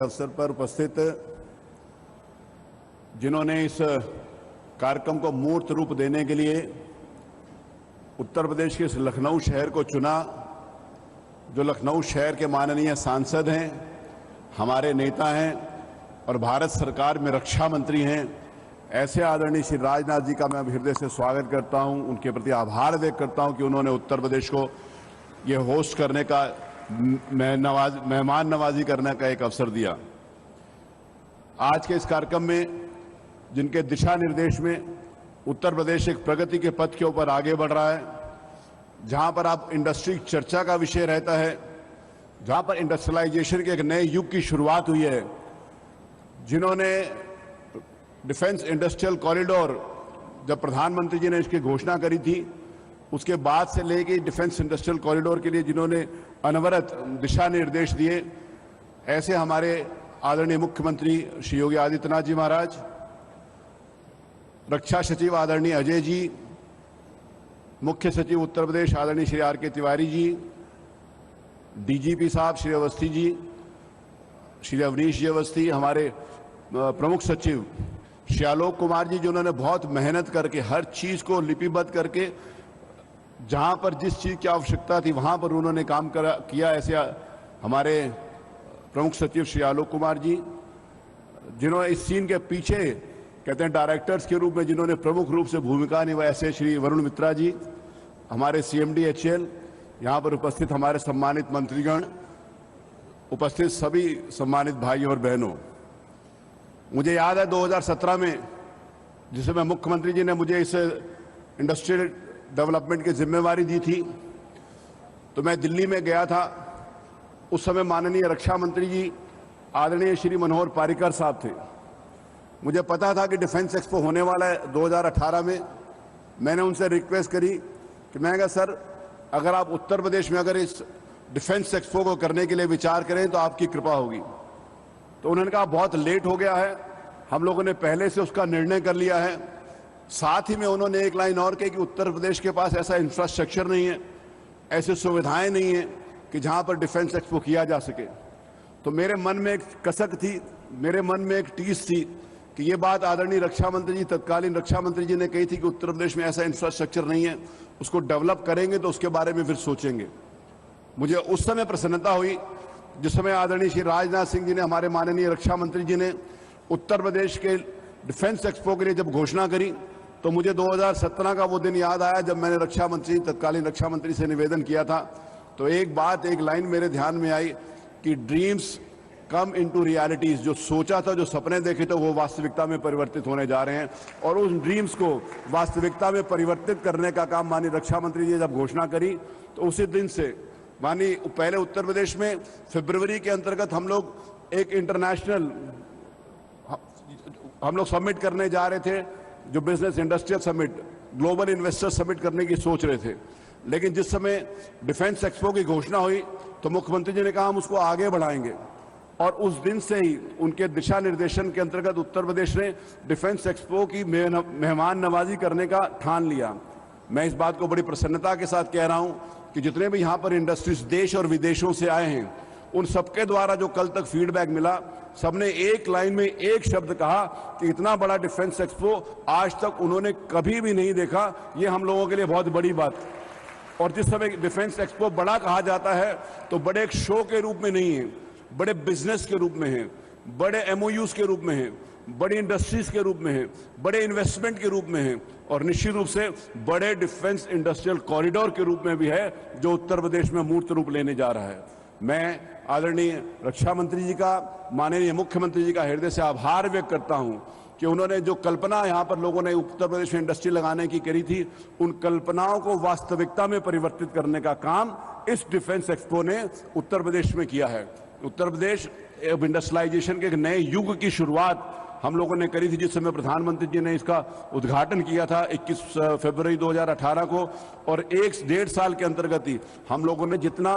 अवसर पर उपस्थित जिन्होंने इस कार्यक्रम को मूर्त रूप देने के लिए उत्तर प्रदेश के इस लखनऊ शहर को चुना, जो लखनऊ शहर के माननीय सांसद हैं, हमारे नेता हैं और भारत सरकार में रक्षा मंत्री हैं, ऐसे आदरणीय श्री राजनाथ जी का मैं हृदय से स्वागत करता हूं। उनके प्रति आभार व्यक्त करता हूं कि उन्होंने उत्तर प्रदेश को ये होस्ट करने का, मेहमान नवाजी करने का एक अवसर दिया। आज के इस कार्यक्रम में जिनके दिशा निर्देश में उत्तर प्रदेश एक प्रगति के पथ के ऊपर आगे बढ़ रहा है, जहां पर आप इंडस्ट्री चर्चा का विषय रहता है, जहां पर इंडस्ट्रियलाइजेशन के एक नए युग की शुरुआत हुई है, जिन्होंने डिफेंस इंडस्ट्रियल कॉरिडोर जब प्रधानमंत्री जी ने इसकी घोषणा करी थी, उसके बाद से लेके डिफेंस इंडस्ट्रियल कॉरिडोर के लिए जिन्होंने अनवरत दिशा निर्देश दिए, ऐसे हमारे आदरणीय मुख्यमंत्री श्री योगी आदित्यनाथ जी महाराज, रक्षा सचिव आदरणीय अजय जी, मुख्य सचिव उत्तर प्रदेश आदरणीय श्री आर के तिवारी जी, डीजीपी साहब श्री अवस्थी जी, श्री अवनीश जी अवस्थी, हमारे प्रमुख सचिव श्री आलोक कुमार जी, जिन्होंने बहुत मेहनत करके हर चीज को लिपिबद्ध करके जहां पर जिस चीज की आवश्यकता थी वहां पर उन्होंने काम किया, ऐसे हमारे प्रमुख सचिव श्री आलोक कुमार जी, जिन्होंने इस सीन के पीछे कहते हैं डायरेक्टर्स के रूप में जिन्होंने प्रमुख रूप से भूमिका निभाई, ऐसे श्री वरुण मित्रा जी, हमारे CMD HL, यहाँ पर उपस्थित हमारे सम्मानित मंत्रीगण, उपस्थित सभी सम्मानित भाइयों और बहनों। मुझे याद है 2017 में जिस समय मुख्यमंत्री जी ने मुझे इस इंडस्ट्रियल डेवलपमेंट की जिम्मेवारी दी थी, तो मैं दिल्ली में गया था। उस समय माननीय रक्षा मंत्री जी आदरणीय श्री मनोहर पर्रिकर साहब थे। मुझे पता था कि डिफेंस एक्सपो होने वाला है 2018 में। मैंने उनसे रिक्वेस्ट करी कि मैं कहा सर, अगर आप उत्तर प्रदेश में अगर इस डिफेंस एक्सपो को करने के लिए विचार करें तो आपकी कृपा होगी। तो उन्होंने कहा बहुत लेट हो गया है, हम लोगों ने पहले से उसका निर्णय कर लिया है। साथ ही में उन्होंने एक लाइन और कही कि उत्तर प्रदेश के पास ऐसा इंफ्रास्ट्रक्चर नहीं है, ऐसी सुविधाएं नहीं है कि जहां पर डिफेंस एक्सपो किया जा सके। तो मेरे मन में एक कसक थी, मेरे मन में एक टीस थी कि ये बात आदरणीय रक्षा मंत्री जी, तत्कालीन रक्षा मंत्री जी ने कही थी कि उत्तर प्रदेश में ऐसा इंफ्रास्ट्रक्चर नहीं है, उसको डेवलप करेंगे तो उसके बारे में फिर सोचेंगे। मुझे उस समय प्रसन्नता हुई जिस समय आदरणीय श्री राजनाथ सिंह जी ने, हमारे माननीय रक्षा मंत्री जी ने उत्तर प्रदेश के डिफेंस एक्सपो के लिए जब घोषणा करी, तो मुझे 2017 का वो दिन याद आया जब मैंने रक्षा मंत्री, तत्कालीन रक्षा मंत्री से निवेदन किया था। तो एक बात, एक लाइन मेरे ध्यान में आई कि ड्रीम्स कम इनटू रियलिटीज। जो सोचा था, जो सपने देखे थे, वो वास्तविकता में परिवर्तित होने जा रहे हैं और उन ड्रीम्स को वास्तविकता में परिवर्तित करने का काम माननीय रक्षा मंत्री जी जब घोषणा करी, तो उसी दिन से माननीय पहले उत्तर प्रदेश में फरवरी के अंतर्गत हम लोग एक इंटरनेशनल समिट करने जा रहे थे, जो business industrial summit, global investor summit करने की सोच रहे थे। लेकिन जिस समय डिफेंस एक्सपो की घोषणा हुई तो मुख्यमंत्री जी ने कहा हम उसको आगे बढ़ाएंगे, और उस दिन से ही उनके दिशा निर्देशन के अंतर्गत उत्तर प्रदेश ने डिफेंस एक्सपो की मेहमान नवाजी करने का ठान लिया। मैं इस बात को बड़ी प्रसन्नता के साथ कह रहा हूं कि जितने भी यहाँ पर इंडस्ट्रीज देश और विदेशों से आए हैं, उन सबके द्वारा जो कल तक फीडबैक मिला, सबने एक लाइन में एक शब्द कहा कि इतना बड़ा डिफेंस एक्सपो आज तक उन्होंने कभी भी नहीं देखा। ये हम लोगों के लिए बहुत बड़ी बात। और जिस समय डिफेंस एक्सपो बड़ा कहा जाता है तो बड़े एक शो के रूप में नहीं है, बड़े बिजनेस के रूप में है, बड़े MOUs के रूप में है, बड़ी इंडस्ट्रीज के रूप में है, बड़े इन्वेस्टमेंट के रूप में है, और निश्चित रूप से बड़े डिफेंस इंडस्ट्रियल कॉरिडोर के रूप में भी है, जो उत्तर प्रदेश में मूर्त रूप लेने जा रहा है। मैं आदरणीय रक्षा मंत्री जी का, माननीय मुख्यमंत्री जी का हृदय से आभार व्यक्त करता हूं कि उन्होंने जो कल्पना यहां पर लोगों ने उत्तर प्रदेश में इंडस्ट्री लगाने की करी थी, उन कल्पनाओं को वास्तविकता में परिवर्तित करने का काम इस डिफेंस एक्सपो ने उत्तर प्रदेश में किया है। उत्तर प्रदेश इंडस्ट्रियलाइजेशन के एक नए युग की शुरुआत हम लोगों ने करी थी, जिस समय प्रधानमंत्री जी ने इसका उद्घाटन किया था 21 फरवरी 2018 को, और 1-1.5 साल के अंतर्गत ही हम लोगों ने जितना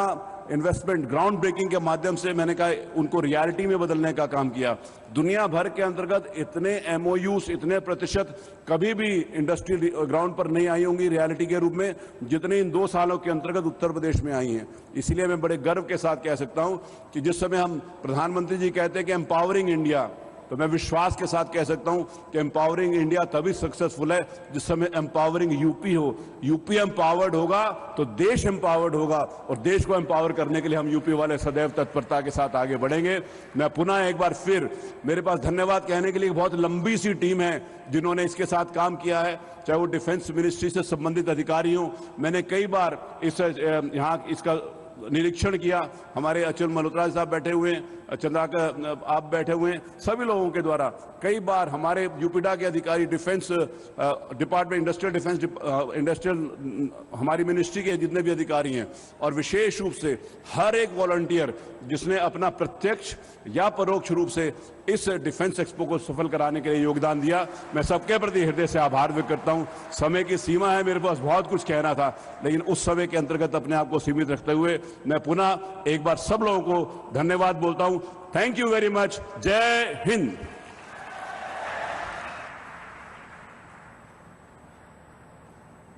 इन्वेस्टमेंट ग्राउंड ब्रेकिंग के माध्यम से, मैंने कहा, उनको रियलिटी में बदलने का काम किया। दुनिया भर के अंतर्गत इतने MOUs, इतने प्रतिशत कभी भी इंडस्ट्री ग्राउंड पर नहीं आई होंगी रियलिटी के रूप में, जितने इन 2 सालों के अंतर्गत उत्तर प्रदेश में आई हैं। इसलिए मैं बड़े गर्व के साथ कह सकता हूं कि जिस समय हम प्रधानमंत्री जी कहते हैं कि एम्पावरिंग इंडिया, तो मैं विश्वास के साथ कह सकता हूं कि एम्पावरिंग इंडिया तभी सक्सेसफुल है जिस समय एम्पावरिंग यूपी हो। यूपी एम्पावर्ड होगा तो देश एम्पावर्ड होगा, और देश को एम्पावर करने के लिए हम यूपी वाले सदैव तत्परता के साथ आगे बढ़ेंगे। मैं पुनः एक बार फिर, मेरे पास धन्यवाद कहने के लिए बहुत लंबी सी टीम है जिन्होंने इसके साथ काम किया है, चाहे वो डिफेंस मिनिस्ट्री से संबंधित अधिकारी हों। मैंने कई बार यहाँ इसका निरीक्षण किया, हमारे अचल मल्होत्रा साहब बैठे हुए हैं, चंद्राकर आप बैठे हुए हैं, सभी लोगों के द्वारा कई बार हमारे यूपीडा के अधिकारी, डिफेंस डिपार्टमेंट, इंडस्ट्रियल हमारी मिनिस्ट्री के जितने भी अधिकारी हैं, और विशेष रूप से हर एक वॉलंटियर जिसने अपना प्रत्यक्ष या परोक्ष रूप से इस डिफेंस एक्सपो को सफल कराने के लिए योगदान दिया, मैं सबके प्रति हृदय से आभार व्यक्त करता हूं। समय की सीमा है, मेरे पास बहुत कुछ कहना था, लेकिन उस समय के अंतर्गत अपने आप को सीमित रखते हुए मैं पुनः एक बार सब लोगों को धन्यवाद बोलता हूं। Thank you very much. जय हिंद।